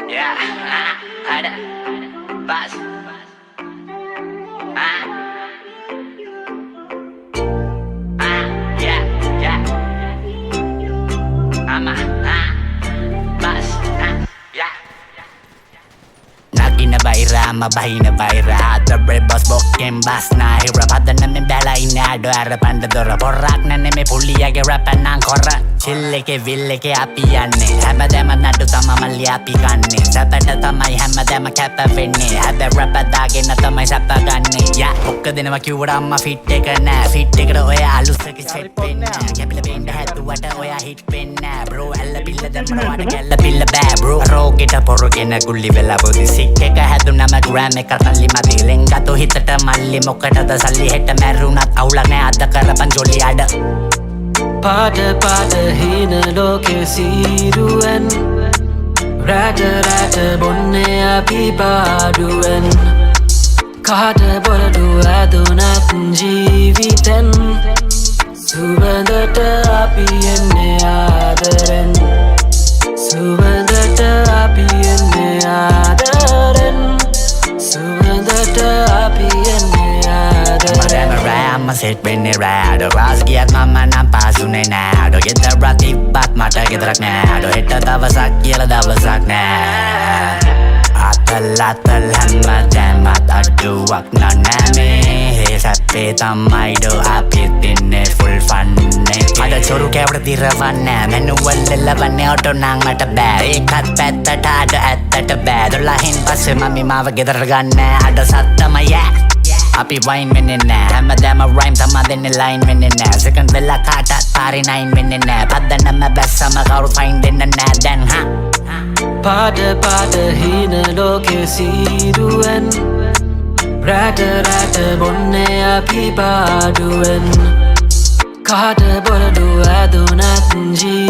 Yeah, ada bas. Yeah, yeah. Ama, bas. Yeah. Nagina baira, mabahina baira. The brave boss bokken bas na hira. Pada namin bela inado ara panda dora. Porrak na neme puliyage rapan nang korra. Chilleke villeke api yanne. Hamadema nadu tama mali api kanne. Sapata tamai hamadema kappa venne. Habe rappa dage na tamai sappa ganne. Yeah, okka dinama kiwada amma fit ekana. Fit ekada oya alusaki set penna. Kapila benda hattu wata oya hit penna. Bro alla pilla damma wada kalla pilla bad bro. Rogeta porogena gulli vela bodhi. Sikkeka හැදුනම gram එක තල්ලි මදි ලෙන්ගතු හිතට මල්ලි මොකටද සල්ලි හෙට මැරුණත් අවුලක් නෑ අද කරපන් ජොලි අඩ පාට පාට හීන ලෝකෙ සීරුවෙන් රැට රැට බොන්නේ අපි පාඩුවෙන් කාට බොරඩු ඇදුනත් ජීවිතෙන් සුවඳට අපි එන්නේ ආදරෙන් සුවඳට අපි එන්නේ ආදරෙන් සුවඳට අපි එන්නේ ආදරෙන් මරම රෑම සෙට් වෙන්නේ රෑඩ රාස් ගියත් මම නම් පාසුනේ නෑඩ ගෙදර තිබ්බත් මට ගෙදරක් නෑඩ හෙට දවසක් කියලා දවසක් නෑ අතල් අතල් හැමදෑමත් අඩුවක් නෑ සැපේ තමයිඩෝ අපිත් ඉන්නේ ෆුල් ෆන්නේ අද චොරු කැවට දිරවන්නේ මැනුවල් එල්ලවන්නේ ඔටෝ නං මට බෑ ඒකත් පැත්තට අද ඇත්තට බෑ 12න් පස්සේ මම මාව ගෙදර ගන්න අද සත්තම යා අපි වයින් වෙන්නේ නෑ හැමදාම රයිම් තමා දෙන්නේ ලයින් වෙන්නේ නෑ සෙකන්ඩ් වෙලා කාටත් පාරේ නයින් වෙන්නේ නෑ පද්දන්නම බැස්සම කවුරු ෆයින් දෙන්න නෑ දැන් හා පාට පාට හීන ලෝකෙ සීරුවෙන් රැට රැට බොන්නේ අපි පාඩුවෙන් කාට බොරඩු ඇදුනත් ජී